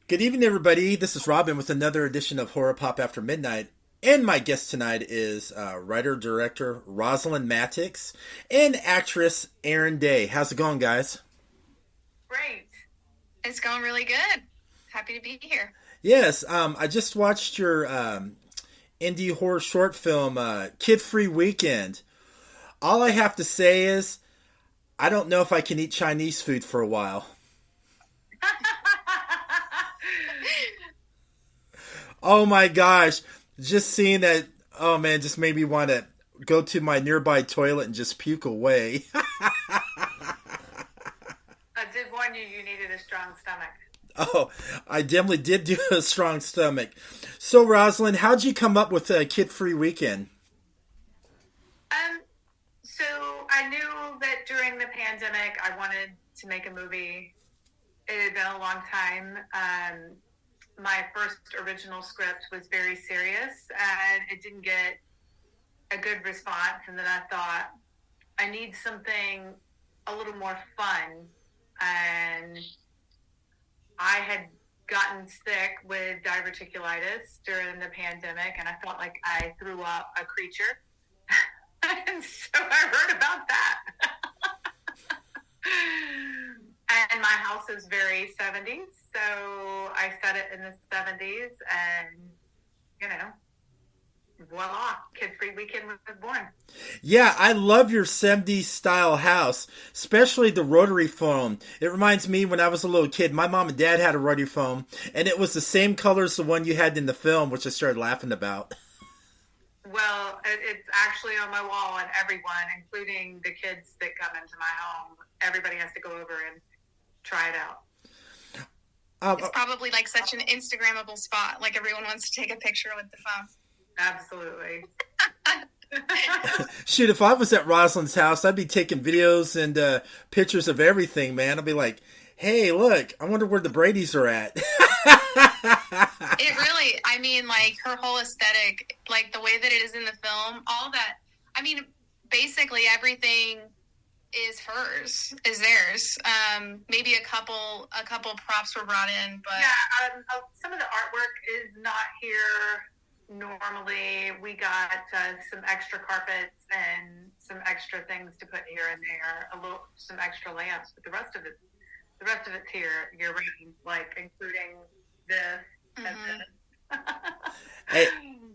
Good evening, everybody. This is Robin with another edition of Horror Pop After Midnight. And my guest tonight is writer-director Rozalyn Mattocks and actress Erin. How's it going, guys? Great. It's going really good. Happy to be here. Yes, I just watched your indie horror short film, Kid Free Weekend. All I have to say is, I don't know if I can eat Chinese food for a while. Oh my gosh. Just seeing that, oh man, just made me want to go to my nearby toilet and just puke away. I did warn you, you needed a strong stomach. Oh, I definitely did do a strong stomach. So, Rozalyn, how'd you come up with Kid Free Weekend? So I knew that during the pandemic, I wanted to make a movie. It had been a long time. My first original script was very serious, and it didn't get a good response. And then I thought, I need something a little more fun. And I had gotten sick with diverticulitis during the pandemic, and I felt like I threw up a creature. And so I wrote about that. And my house is very 70s, so I set it in the 70s, and, you know, voila, Kid Free Weekend was born. Yeah, I love your 70s style house, especially the rotary phone. It reminds me when I was a little kid, my mom and dad had a rotary phone, and it was the same color as the one you had in the film, which I started laughing about. Well, it's actually on my wall, and everyone, including the kids that come into my home, everybody has to go over and try it out. It's probably like such an Instagrammable spot. Like everyone wants to take a picture with the phone. Absolutely. Shoot, if I was at Rosalyn's house, I'd be taking videos and pictures of everything, man. I'd be like, hey, look, I wonder where the Bradys are at. It really, I mean, like her whole aesthetic, like the way that it is in the film, all that, I mean, basically everything is hers, is theirs. Maybe a couple props were brought in, but yeah, some of the artwork is not here normally. We got some extra carpets and some extra things to put here and there, some extra lamps, but the rest of it's here year-round, like including this. Hey,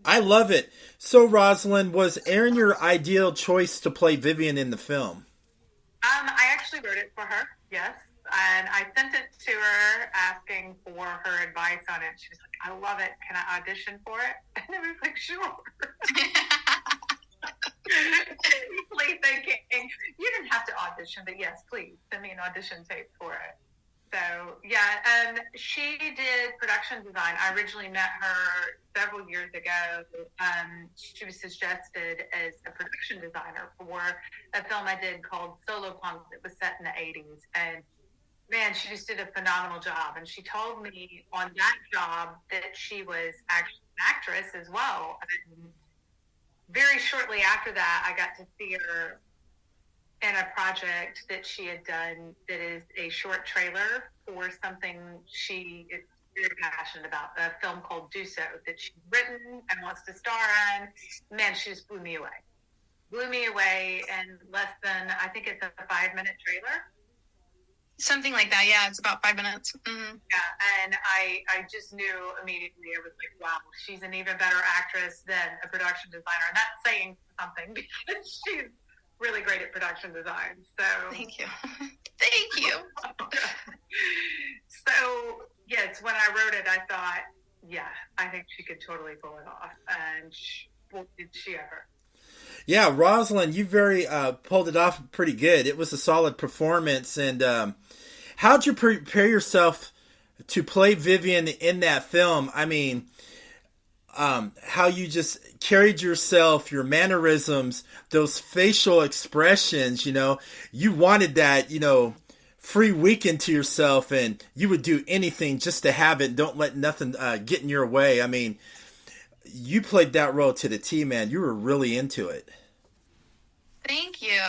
I love it. So, Rozalyn, was Erin your ideal choice to play Vivian in the film? I actually wrote it for her, yes. And I sent it to her asking for her advice on it. She was like, I love it. Can I audition for it? And I was like, sure. Please thinking, you didn't have to audition, but yes, please send me an audition tape for it. So, yeah, she did production design. I originally met her several years ago. She was suggested as a production designer for a film I did called Solo Punk that was set in the 80s. And, man, she just did a phenomenal job. And she told me on that job that she was actually an actress as well. And very shortly after that, I got to see her in a project that she had done that is a short trailer for something she is very passionate about, a film called Do So that she's written and wants to star in. Man, she just blew me away. Blew me away in less than, I think it's a 5-minute trailer. Something like that, yeah. It's about 5 minutes. Mm-hmm. Yeah, and I just knew immediately. I was like, wow, she's an even better actress than a production designer. And that's saying something because she's really great at production design. So thank you. Thank you. So yes, when I wrote it, I thought, yeah, I think she could totally pull it off. And did she ever? Yeah, Rozalyn, you pulled it off pretty good. It was a solid performance. And how'd you prepare yourself to play Vivian in that film? I mean, how you just carried yourself, your mannerisms, those facial expressions, you wanted that, free weekend to yourself, and you would do anything just to have it. Don't let nothing get in your way. I mean, you played that role to the T, man. You were really into it. Thank you.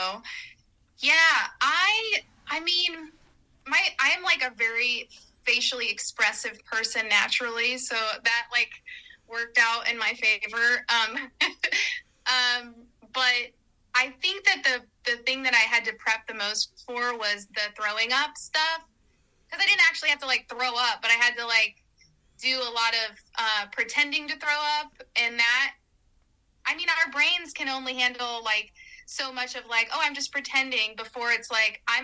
Yeah, I mean, I am like a very facially expressive person naturally, so that like worked out in my favor. But I think that the thing that I had to prep the most for was the throwing up stuff, because I didn't actually have to like throw up, but I had to like do a lot of pretending to throw up, and that, I mean, our brains can only handle like so much of like, oh, I'm just pretending, before it's like, I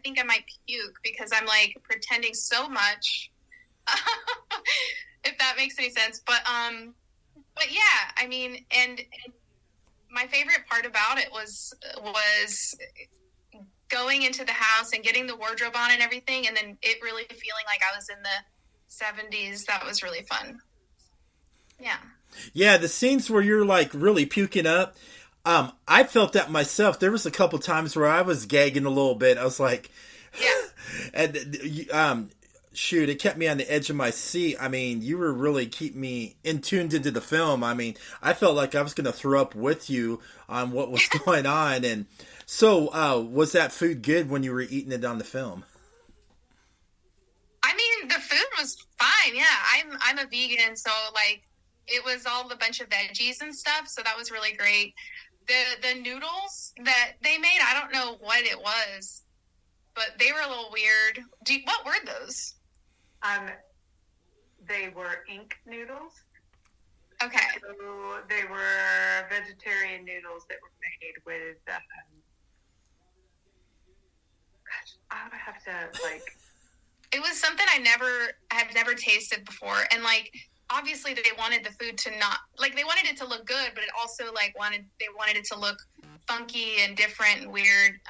think I might puke because I'm like pretending so much. If that makes any sense. But yeah, I mean, and my favorite part about it was going into the house and getting the wardrobe on and everything, and then it really feeling like I was in the 70s. That was really fun. Yeah. Yeah, the scenes where you're like really puking up, I felt that myself. There was a couple times where I was gagging a little bit. I was like, yeah. And shoot, it kept me on the edge of my seat. I mean, you were really keeping me tuned into the film. I mean, I felt like I was going to throw up with you on what was going on. And so, was that food good when you were eating it on the film? I mean, the food was fine. Yeah, I'm a vegan, so like it was all a bunch of veggies and stuff. So that was really great. The noodles that they made, I don't know what it was, but they were a little weird. What were those? They were ink noodles. Okay. So they were vegetarian noodles that were made with. Gosh, I would have to like. It was something I've never tasted before, and like obviously they wanted the food to not like, they wanted it to look good, but it also like they wanted it to look funky and different and weird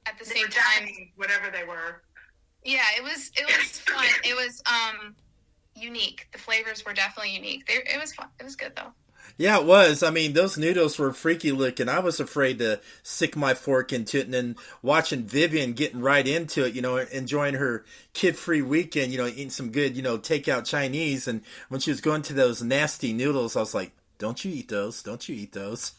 at the same time. Whatever they were. Yeah, it was fun. It was unique. The flavors were definitely unique. It was fun. It was good though. Yeah, it was. I mean, those noodles were freaky looking. I was afraid to stick my fork into it, and then watching Vivian getting right into it, enjoying her kid-free weekend, eating some good, takeout Chinese. And when she was going to those nasty noodles, I was like, don't you eat those. Don't you eat those.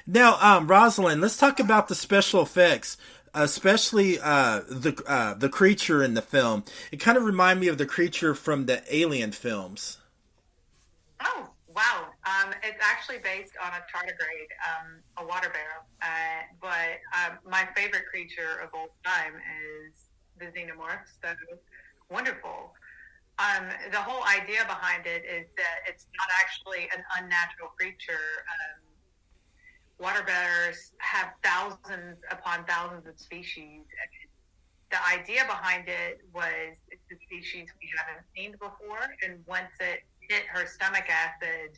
Now, Rozalyn, let's talk about the special effects, especially the creature in the film. It kind of reminded me of the creature from the Alien films. Oh, wow. It's actually based on a tardigrade, a water bear. But my favorite creature of all time is the xenomorphs. So wonderful. The whole idea behind it is that it's not actually an unnatural creature. Water bears have thousands upon thousands of species. And the idea behind it was it's a species we haven't seen before, and once it hit her stomach acid,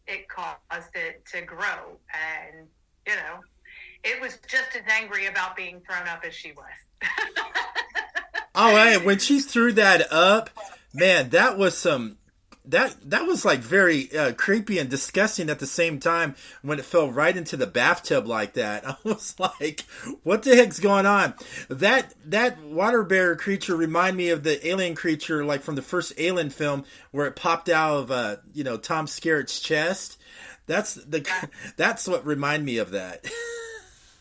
it caused it to grow. And, it was just as angry about being thrown up as she was. Oh, right. When she threw that up, man, that was some... That was like very creepy and disgusting at the same time when it fell right into the bathtub like that. I was like, what the heck's going on? That water bear creature reminded me of the alien creature like from the first Alien film where it popped out of Tom Skerritt's chest. That's what reminded me of that.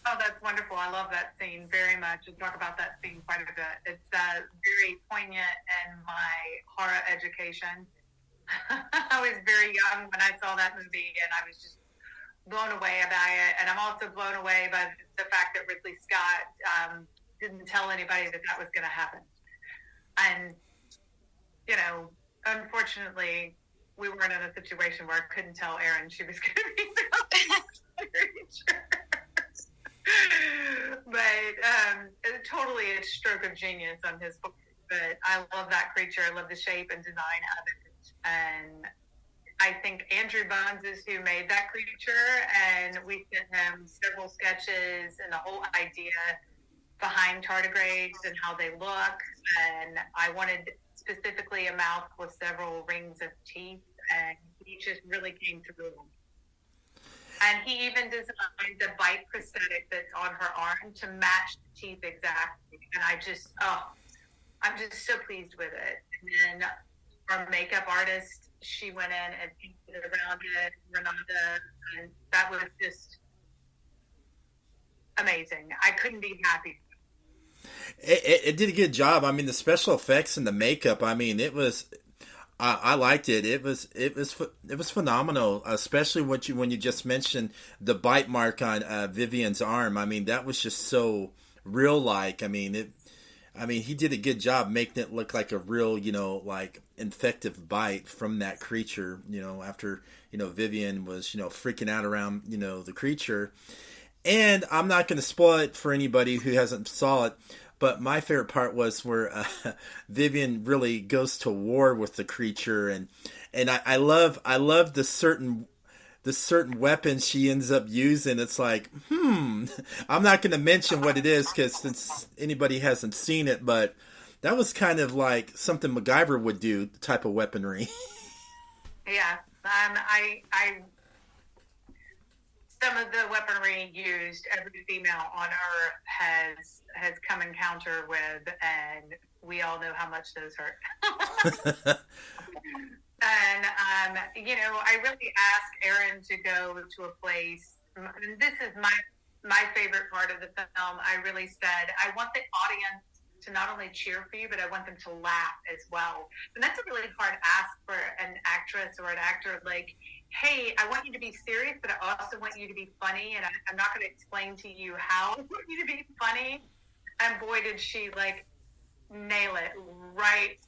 Oh, that's wonderful. I love that scene very much. We talk about that scene quite a bit. It's very poignant in my horror education. I was very young when I saw that movie, and I was just blown away by it. And I'm also blown away by the fact that Ridley Scott didn't tell anybody that was going to happen. And, unfortunately, we weren't in a situation where I couldn't tell Erin she was going to be the creature. But totally a stroke of genius on his part. But I love that creature. I love the shape and design of it. And I think Andrew Bones is who made that creature, and we sent him several sketches and the whole idea behind tardigrades and how they look. And I wanted specifically a mouth with several rings of teeth, and he just really came through. And he even designed the bite prosthetic that's on her arm to match the teeth exactly. And I'm just so pleased with it. And then our makeup artist, she went in and painted around it, Renata, and that was just amazing. I couldn't be happy. It did a good job. I mean, the special effects and the makeup. I mean, it was. I liked it. It was phenomenal, especially when you just mentioned the bite mark on Vivian's arm. I mean, that was just so real like. I mean, he did a good job making it look like a real, like infective bite from that creature. After Vivian was freaking out around the creature. And I'm not going to spoil it for anybody who hasn't saw it, but my favorite part was where Vivian really goes to war with the creature, and I love the certain weapon she ends up using. It's like, I'm not going to mention what it is because since anybody hasn't seen it, but that was kind of like something MacGyver would do, type of weaponry. Yeah, I some of the weaponry used every female on Earth has come encounter with, and we all know how much those hurt. And, I really asked Erin to go to a place. And this is my favorite part of the film. I really said, I want the audience to not only cheer for you, but I want them to laugh as well. And that's a really hard ask for an actress or an actor. Like, hey, I want you to be serious, but I also want you to be funny. And I'm not going to explain to you how I want you to be funny. And boy, did she nail it right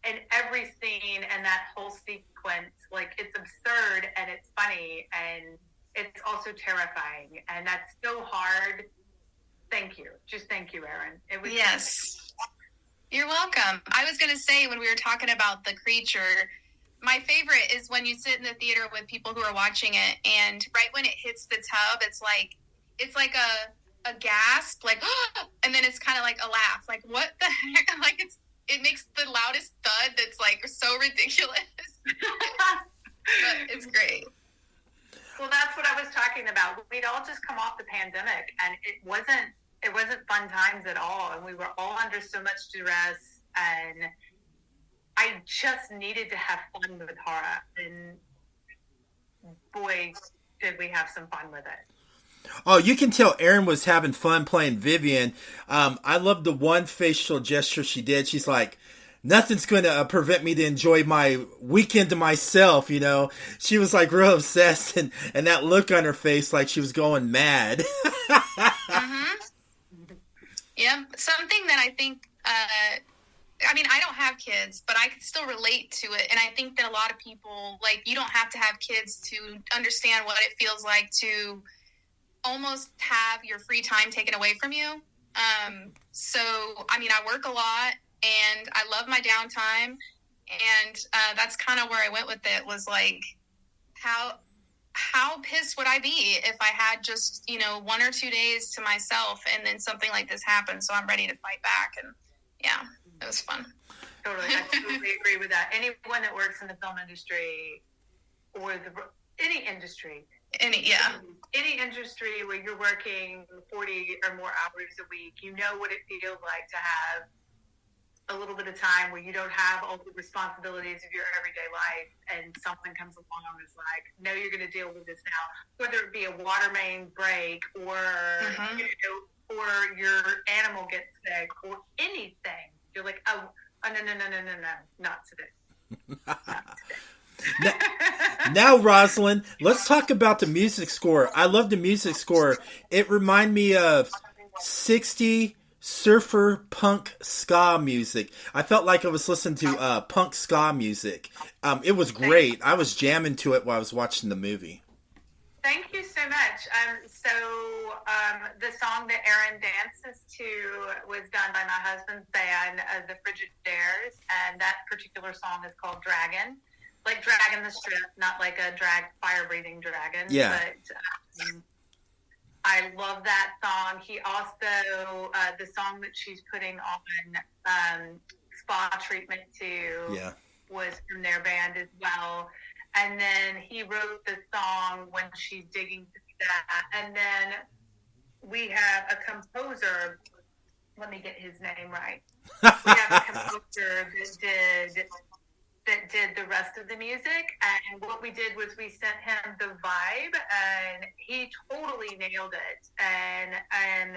in every scene and that whole sequence. Like, it's absurd and it's funny and it's also terrifying. And that's so hard. Thank you. Just thank you, Erin. It was Yes. You're welcome. I was going to say, when we were talking about the creature, my favorite is when you sit in the theater with people who are watching it, and right when it hits the tub, it's like a gasp, like, and then it's kind of like a laugh, like, what the heck? Like, it makes the loudest thud that's like so ridiculous. But it's great. Well, that's what I was talking about. We'd all just come off the pandemic, and it wasn't fun times at all, and we were all under so much duress, and I just needed to have fun with horror, and boy, did we have some fun with it. Oh, you can tell Erin was having fun playing Vivian. I love the one facial gesture she did. She's like, nothing's going to prevent me to enjoy my weekend to myself, She was like real obsessed, and that look on her face like she was going mad. Mm-hmm. Yeah, something that I think, I don't have kids, but I can still relate to it. And I think that a lot of people, you don't have to have kids to understand what it feels like to almost have your free time taken away from you. I work a lot and I love my downtime. And that's kind of where I went with it, was like, how pissed would I be if I had just, 1 or 2 days to myself and then something like this happened? So I'm ready to fight back. And yeah, it was fun. Totally. I totally agree with that. Anyone that works in the film industry or any industry, any industry where you're working 40 or more hours a week, you know what it feels like to have a little bit of time where you don't have all the responsibilities of your everyday life, and someone comes along and is like, no, you're going to deal with this now, whether it be a water main break or or your animal gets sick or anything. You're like, oh no, not today. Now, Rozalyn, let's talk about the music score. I love the music score. It reminded me of 60 surfer punk ska music. I felt like I was listening to punk ska music. It was great. I was jamming to it while I was watching the movie. Thank you so much. The song that Erin dances to was done by my husband's band, the Frigidaires, and that particular song is called Dragon. Like Dragon the Strip, not like a fire-breathing dragon. Yeah. But I love that song. He also, the song that she's putting on Spa Treatment to was from their band as well. And then he wrote the song When She's Digging Through That. And then we have a composer, let me get his name right. We have a composer that did the rest of the music, and what we did was we sent him the vibe, and he totally nailed it. And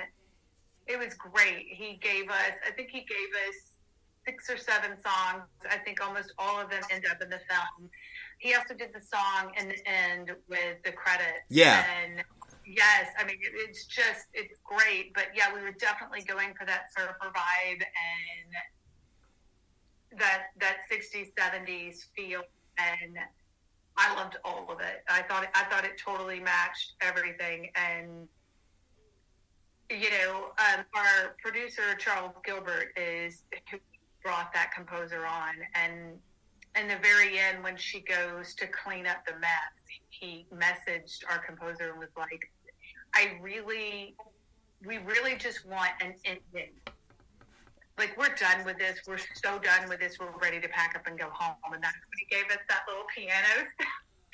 It was great. I think he gave us 6 or 7 songs. I think almost all of them end up in the film. He also did the song in the end with the credits. Yeah. And yes, I mean, it's great. But yeah, we were definitely going for that surfer vibe and that 60s, 70s feel. And I loved all of it. I thought it totally matched everything. And our producer Charles Gilbert is who brought that composer on, and in the very end, when she goes to clean up the mess, he messaged our composer and was like, we really just want an ending. Like, we're done with this. We're so done with this. We're ready to pack up and go home. And that's when he gave us that little piano.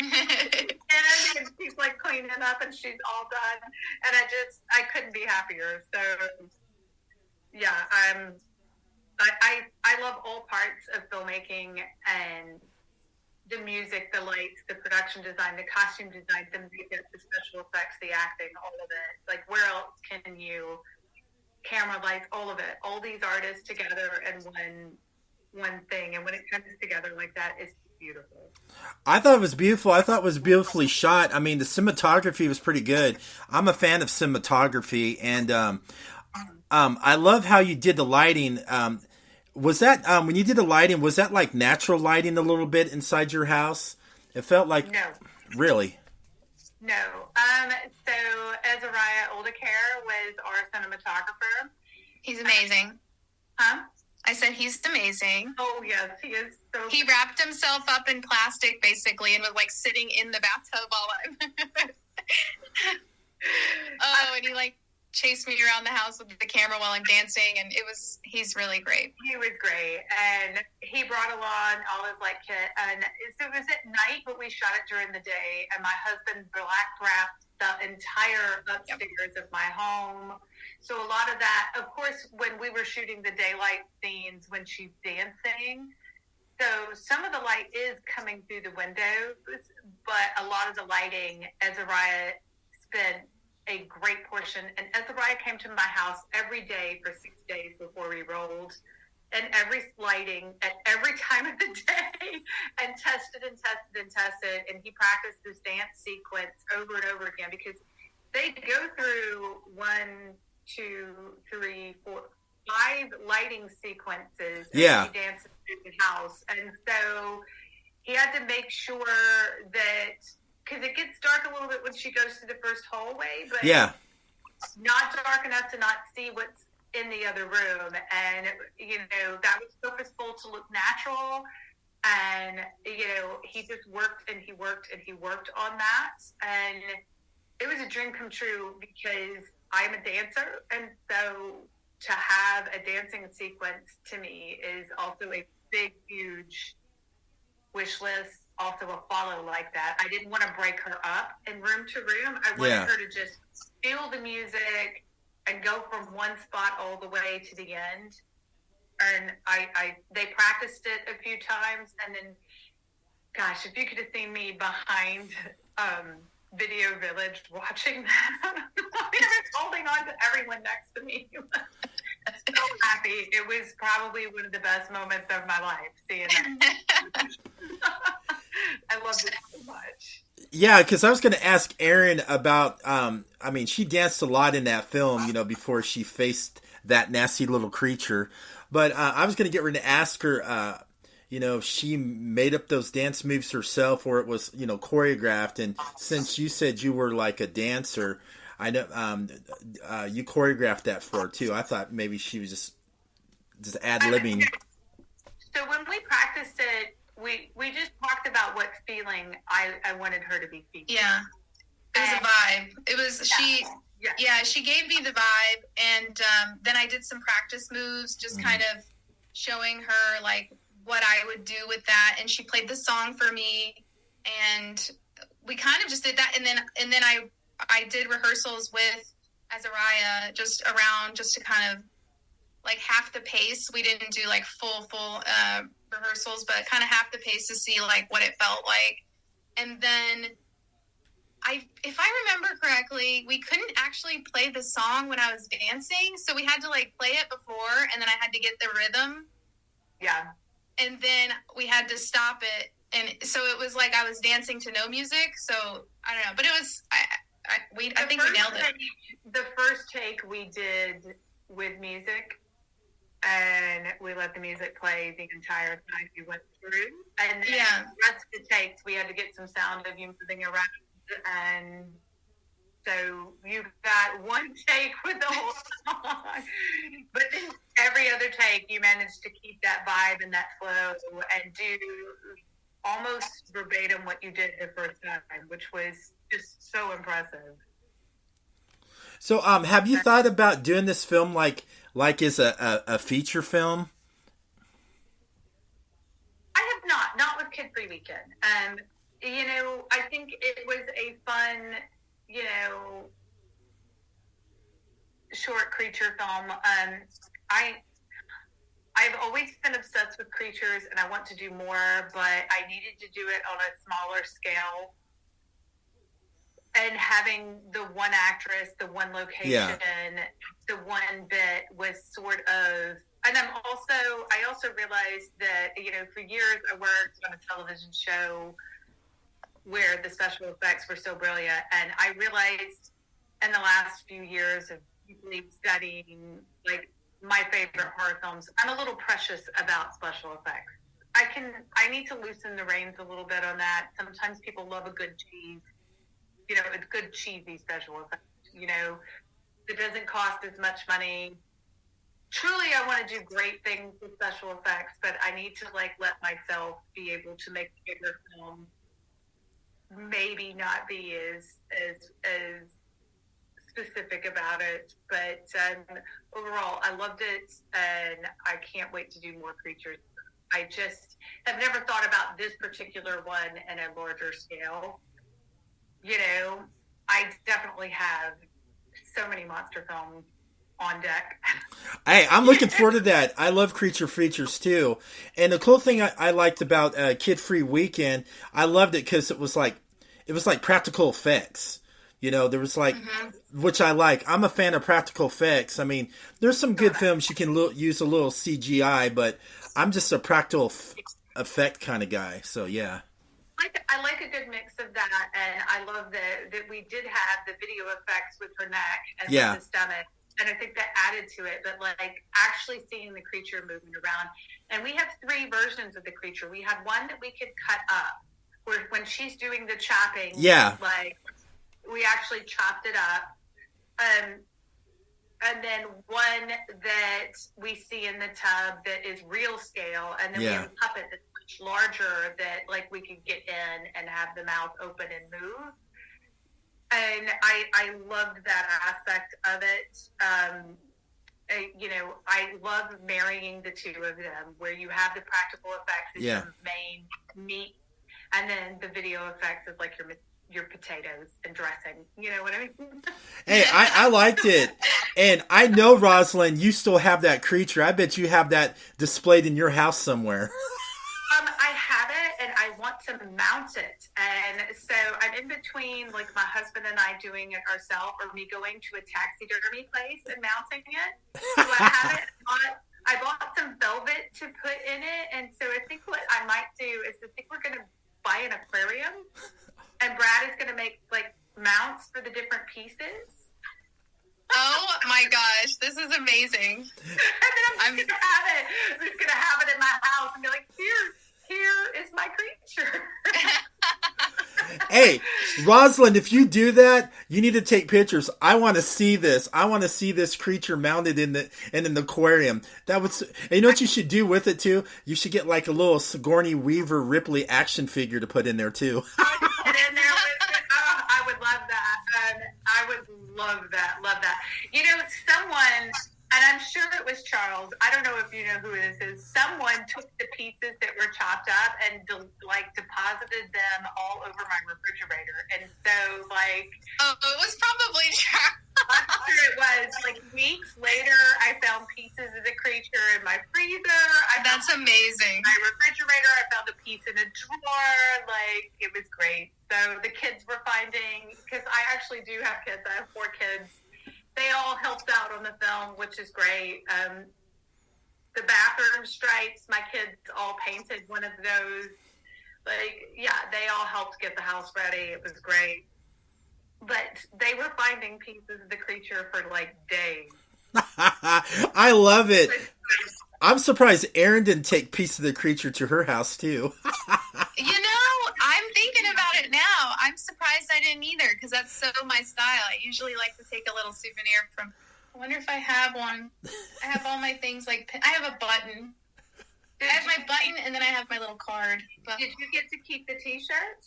And she's like cleaning up and she's all done. And I couldn't be happier. So, yeah, I love all parts of filmmaking, and the music, the lights, the production design, the costume design, the makeup, the special effects, the acting, all of it. Like, where else can you, camera, lights, all of it, all these artists together in one thing, and when it comes together like that, it's beautiful. I thought it was beautiful. I thought it was beautifully shot. I mean, the cinematography was pretty good. I'm a fan of cinematography, and I love how you did the lighting. Was that when you did the lighting? Was that like natural lighting a little bit inside your house? It felt like no, really. No. So Azariah Oldacare was our cinematographer. He's amazing. Huh? I said he's amazing. Oh yes, he is. So he wrapped himself up in plastic basically and was like sitting in the bathtub while I'm. And he like chased me around the house with the camera while I'm dancing, and he's really great. He was great, and he brought along all his like kit, and so it was at night, but we shot it during the day, and my husband black wrapped the entire upstairs of my home. So a lot of that, of course, when we were shooting the daylight scenes when she's dancing, so some of the light is coming through the windows, but a lot of the lighting, Azariah spent a great portion, and Azariah came to my house every day for 6 days before we rolled, and every lighting at every time of the day, and tested, and he practiced this dance sequence over and over again, because they go through 1, 2, 3, 4, 5 lighting sequences as he dances through the house, and so he had to make sure that, because it gets dark a little bit when she goes to the first hallway, but not dark enough to not see what's in the other room. And, that was purposeful to look natural. And, he just worked and he worked and he worked on that. And it was a dream come true, because I'm a dancer. And so to have a dancing sequence to me is also a big, huge wish list. Also a follow like that. I didn't want to break her up in room to room. I wanted her to just feel the music and go from one spot all the way to the end. And they practiced it a few times, and then, gosh, if you could have seen me behind Video Village watching that, I was holding on to everyone next to me. So happy. It was probably one of the best moments of my life, seeing that. I loved it so much. Yeah, because I was going to ask Erin about, she danced a lot in that film, before she faced that nasty little creature. But I was going to get ready to ask her, if she made up those dance moves herself, or it was, choreographed. And since you said you were like a dancer, I know you choreographed that for her too. I thought maybe she was just ad-libbing. So when we practiced it, we just talked about what feeling I wanted her to be feeling. Yeah. It was a vibe. It was, she gave me the vibe, and then I did some practice moves, just kind of showing her, like, what I would do with that, and she played the song for me, and we kind of just did that, and then I did rehearsals with Azariah just to kind of, like, half the pace. We didn't do, like, full rehearsals, but kind of half the pace to see, like, what it felt like. And then if I remember correctly, we couldn't actually play the song when I was dancing, so we had to like play it before, and then I had to get the rhythm. Yeah. And then we had to stop it, and so it was like I was dancing to no music. So I don't know, but it was I think we nailed it. The first take we did with music, and we let the music play the entire time we went through. And then the rest of the takes, we had to get some sound of you moving around. And so you got one take with the whole song. But then every other take, you managed to keep that vibe and that flow and do almost verbatim what you did the first time, which was just so impressive. So, have you thought about doing this film like as a feature film? I have not with Kid Free Weekend. I think it was a fun, short creature film. I've always been obsessed with creatures, and I want to do more, but I needed to do it on a smaller scale. And having the one actress, the one location, the one bit was sort of. And I also realized that, for years I worked on a television show where the special effects were so brilliant. And I realized in the last few years of deeply studying, like, my favorite horror films, I'm a little precious about special effects. I need to loosen the reins a little bit on that. Sometimes people love a good cheese. It's good cheesy special effects. It doesn't cost as much money. Truly, I want to do great things with special effects, but I need to let myself be able to make a bigger film. Maybe not be as specific about it, but overall, I loved it, and I can't wait to do more creatures. I just have never thought about this particular one in a larger scale. I definitely have so many monster films on deck. Hey, I'm looking forward to that. I love creature features too. And the cool thing I liked about Kid Free Weekend, I loved it because it was like practical effects. There was which I like. I'm a fan of practical effects. I mean, there's some good films you can use a little CGI, but I'm just a practical effect kind of guy. So yeah. I like a good mix of that, and I love that we did have the video effects with her neck and the stomach, and I think that added to it. But actually seeing the creature moving around, and we have 3 versions of the creature. We had one that we could cut up, where when she's doing the chopping, we actually chopped it up, and then one that we see in the tub that is real scale, and then we have a puppet that's larger that we could get in and have the mouth open and move. And I loved that aspect of it. I love marrying the two of them, where you have the practical effects as your main meat, and then the video effects is your potatoes and dressing. You know what I mean? Hey, I liked it. And I know, Rozalyn, you still have that creature. I bet you have that displayed in your house somewhere. I have it, and I want to mount it. And so I'm in between, my husband and I doing it ourselves, or me going to a taxidermy place and mounting it. So I have it. I bought some velvet to put in it, and so I think what I might do is we're going to buy an aquarium, and Brad is going to make mounts for the different pieces. Oh my gosh, this is amazing. And then I'm just going to have it. I'm just going to have it in my house and be like, here is my creature. Hey, Rozalyn, if you do that, you need to take pictures. I want to see this. I want to see this creature mounted in the aquarium. That would. And you know what you should do with it too? You should get a little Sigourney Weaver Ripley action figure to put in there too. Put in there with it. Oh, I would love that. I would love that. Love that. Someone. And I'm sure it was Charles. I don't know if you know who this is. Someone took the pieces that were chopped up and deposited them all over my refrigerator. And so oh, it was probably Charles. I'm sure it was. Weeks later, I found pieces of the creature in my freezer. That's amazing. My refrigerator, I found a piece in a drawer. Like, it was great. So the kids were finding, because I actually do have kids. I have 4 kids. They all helped out on the film, which is great. The bathroom stripes, my kids all painted one of those. Like, yeah, they all helped get the house ready. It was great. But they were finding pieces of the creature for, like, days. I love it. I'm surprised Erin didn't take Piece of the Creature to her house, too. I'm thinking about it now. I'm surprised I didn't either, because that's so my style. I usually like to take a little souvenir from... I wonder if I have one. I have all my things, like... I have a button. I have my button, and then I have my little card. But did you get to keep the T-shirt?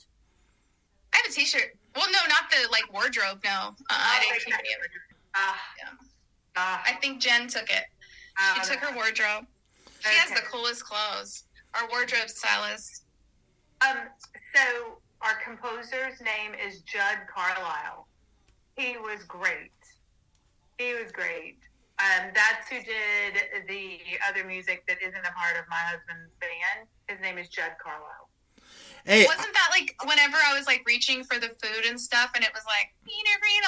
I have a T-shirt. Well, no, not the, like, wardrobe, no. I didn't keep any of it. I think Jen took it. She took her wardrobe. She has the coolest clothes. Our wardrobe stylist. So our composer's name is Judd Carlisle. He was great. That's who did the other music that isn't a part of my husband's band. His name is Judd Carlisle. Hey, wasn't that like whenever I was like reaching for the food and stuff, and it was like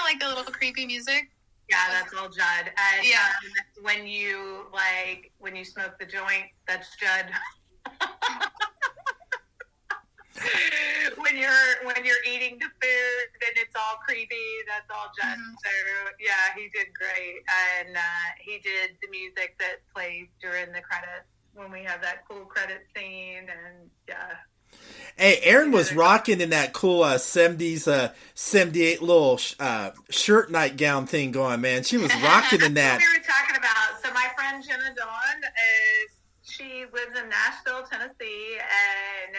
like the little creepy music? Yeah, that's all Judd. And when you smoke the joint, that's Judd. when you're eating the food and it's all creepy, that's all Judd. Mm-hmm. So yeah, he did great, and he did the music that plays during the credits when we have that cool credit scene, and yeah. Hey, Erin was rocking in that cool 70s, 78 little shirt nightgown thing going, man. She was rocking in that. That's what we were talking about. So my friend Jenna Dawn, she lives in Nashville, Tennessee, and,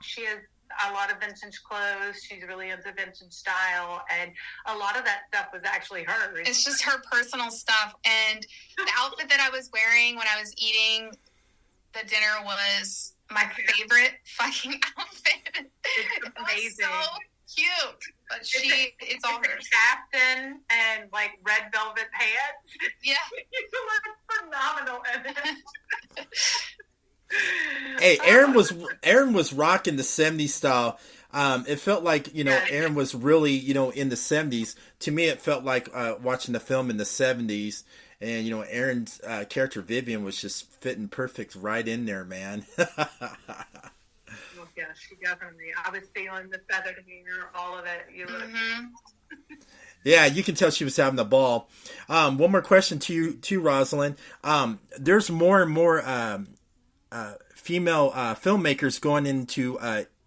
she has a lot of vintage clothes. She's really into vintage style, and a lot of that stuff was actually hers. It's just her personal stuff, and the outfit that I was wearing when I was eating the dinner was... my favorite fucking outfit. It's amazing. It was so cute. But it's all hers. Captain and like red velvet pants. Yeah. You look phenomenal in it. Hey, Erin was rocking the 70s style. It felt like, Erin was really, in the 70s. To me, it felt like watching the film in the 70s. And, Erin's character, Vivian, was just fitting perfect right in there, man. Oh, yeah, she definitely. I was feeling the feathered hair, all of it. Yeah, you can tell she was having a ball. One more question to you, Rozalyn. There's more and more female filmmakers going into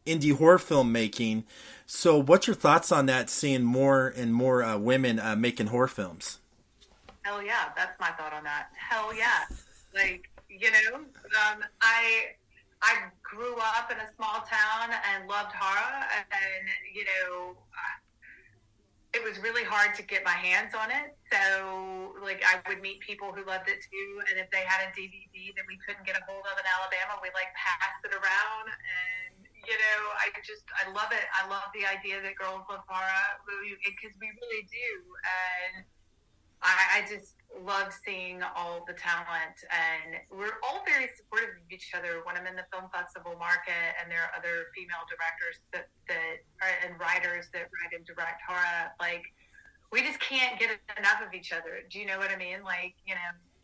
indie horror filmmaking. So what's your thoughts on that, seeing more and more women making horror films? Hell yeah, that's my thought on that. Hell yeah. Like, I grew up in a small town and loved horror, and, it was really hard to get my hands on it. So, like, I would meet people who loved it too, and if they had a DVD that we couldn't get a hold of in Alabama, we passed it around, and, I love it. I love the idea that girls love horror, because we really do, and I just love seeing all the talent, and we're all very supportive of each other. When I'm in the film festival market, and there are other female directors and writers that write and direct horror, like, we just can't get enough of each other. Do you know what I mean? Like,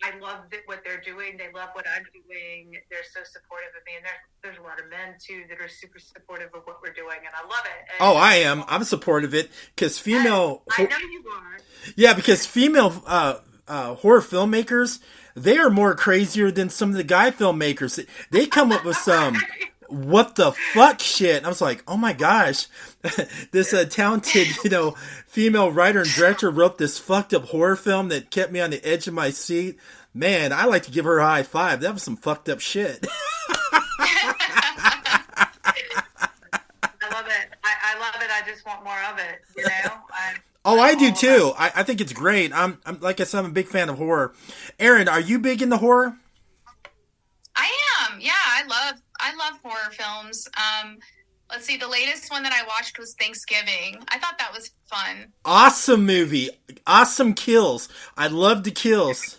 I love what they're doing. They love what I'm doing. They're so supportive of me. And there's a lot of men, too, that are super supportive of what we're doing. And I love it. And I am. I'm supportive of it. Because female... I know you are. Yeah, because female horror filmmakers, they are more crazier than some of the guy filmmakers. They come up with some... what the fuck shit. And I was like, oh my gosh, this talented, female writer and director wrote this fucked up horror film that kept me on the edge of my seat. Man, I like to give her a high five. That was some fucked up shit. I love it. I love it. I just want more of it, I do too. I think it's great. I'm like I said, I'm a big fan of horror. Erin, are you big into horror? I am. Yeah, I love horror films. Let's see, the latest one that I watched was Thanksgiving. I thought that was fun. Awesome movie. Awesome kills. I love the kills.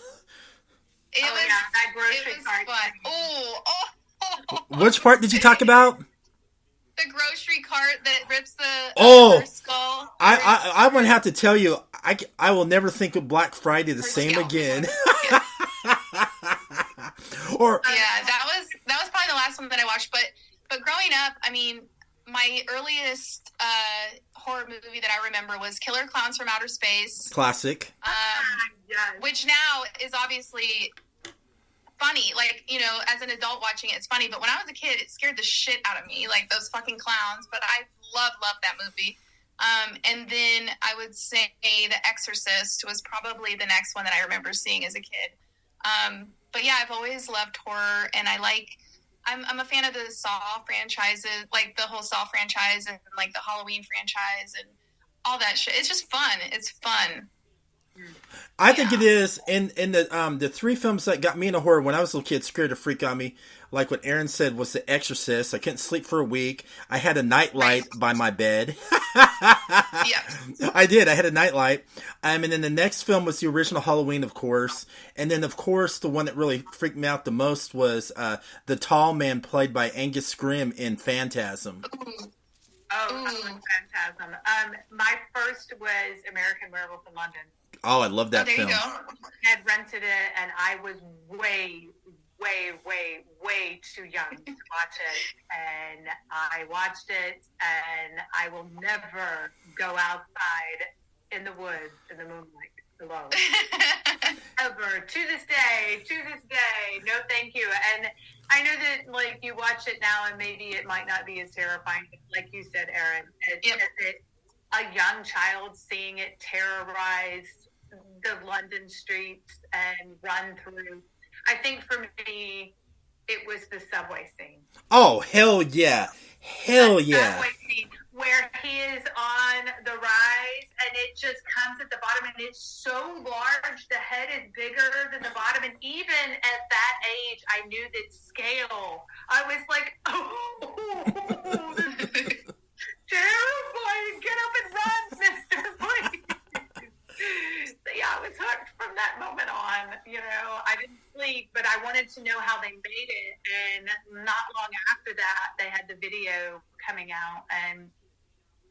that grocery cart. Fun. Oh. Which part did you talk about? The grocery cart that rips the skull. I wouldn't have to tell you. I will never think of Black Friday the same again. Or that was probably the last one that I watched. But growing up, I mean, my earliest horror movie that I remember was Killer Clowns from Outer Space. Classic. Which now is obviously funny. Like, you know, as an adult watching it, it's funny. But when I was a kid, it scared the shit out of me. Like, those fucking clowns. But I love that movie. And then I would say The Exorcist was probably the next one that I remember seeing as a kid. But yeah, I've always loved horror. And I'm a fan of the Saw franchises, like the whole Saw franchise and like the Halloween franchise and all that shit. It's just fun. It's fun. I think it is. And the three films that got me into horror when I was a little kid, scared the freak on me, like what Erin said, was The Exorcist. I couldn't sleep for a week. I had a nightlight by my bed. I did. I had a nightlight. And then the next film was the original Halloween, of course. And then, of course, the one that really freaked me out the most was the tall man played by Angus Scrimm in Phantasm. I love Phantasm. My first was American Werewolf in London. Oh, I love that film. There you go. I had rented it, and I was way too young to watch it. And I watched it, and I will never go outside in the woods in the moonlight alone. Ever. To this day, no thank you. And I know that, like, you watch it now, and maybe it might not be as terrifying, like you said, Erin, as a young child seeing it terrorize the London streets and run through. I think for me, it was the subway scene. Oh, hell yeah. Hell yeah. Subway scene where he is on the rise and it just comes at the bottom and it's so large, the head is bigger than the bottom. And even at that age, I knew that scale. I was like, oh, this is terrifying. Get up and run, mister, please. So yeah, I was hooked from that moment on. You know, I didn't sleep, but I wanted to know how they made it. And not long after that, they had the video coming out and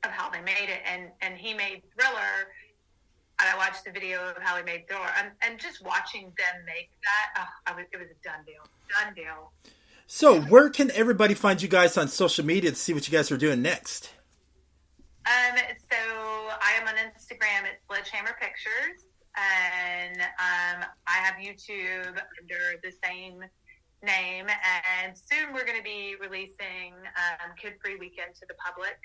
of how they made it. And he made Thriller, and I watched the video of how he made Thriller. And just watching them make that, it was a done deal. So where can everybody find you guys on social media to see what you guys are doing next? So I am on Instagram at Sledgehammer Pictures, and I have YouTube under the same name, and soon we're going to be releasing Kid Free Weekend to the public.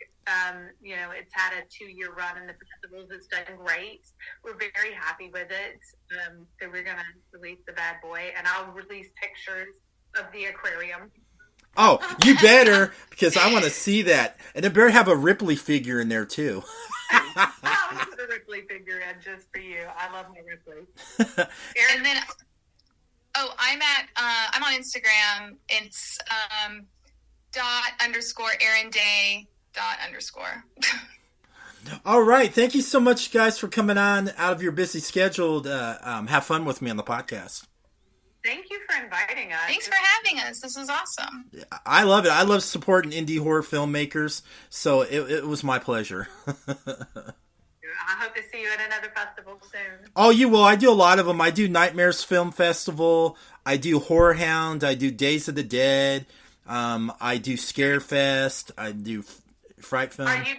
You know, it's had a 2-year run in the festivals. It's done great. We're very happy with it. So we're going to release the bad boy, and I'll release pictures of the aquarium. Oh, you better, because I want to see that. And it better have a Ripley figure in there, too. I'll put a Ripley figure in just for you. I love my Ripley. And then, I'm on Instagram. It's ._ErinDay. All right. Thank you so much, guys, for coming on out of your busy schedule to have fun with me on the podcast. Thank you for inviting us. Thanks for having us. This was awesome. I love it. I love supporting indie horror filmmakers, so it was my pleasure. I hope to see you at another festival soon. Oh, you will. I do a lot of them. I do Nightmares Film Festival. I do Horror Hound. I do Days of the Dead. I do Scare Fest. I do Fright Film. Are you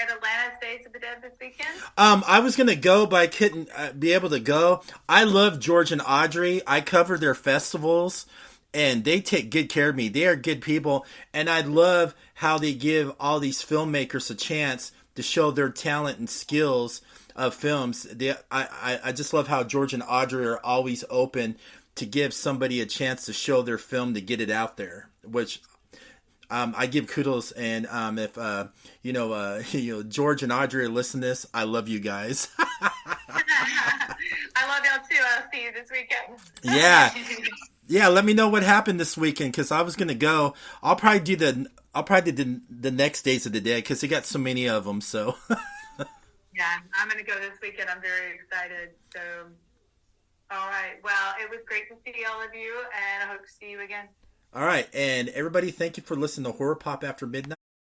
at Atlanta's Days of the Dead this weekend? I was going to go, but I couldn't be able to go. I love George and Audrey. I cover their festivals, and they take good care of me. They are good people, and I love how they give all these filmmakers a chance to show their talent and skills of films. I just love how George and Audrey are always open to give somebody a chance to show their film to get it out there, which I give kudos. And if George and Audrey are listening to this, I love you guys. I love y'all too. I'll see you this weekend. Yeah. Let me know what happened this weekend, because I was gonna go. I'll probably do the next Days of the Dead, because they got so many of them. So yeah, I'm gonna go this weekend. I'm very excited. So All right. Well, it was great to see all of you, and I hope to see you again. All right, and everybody, thank you for listening to Horror Pop After Midnight.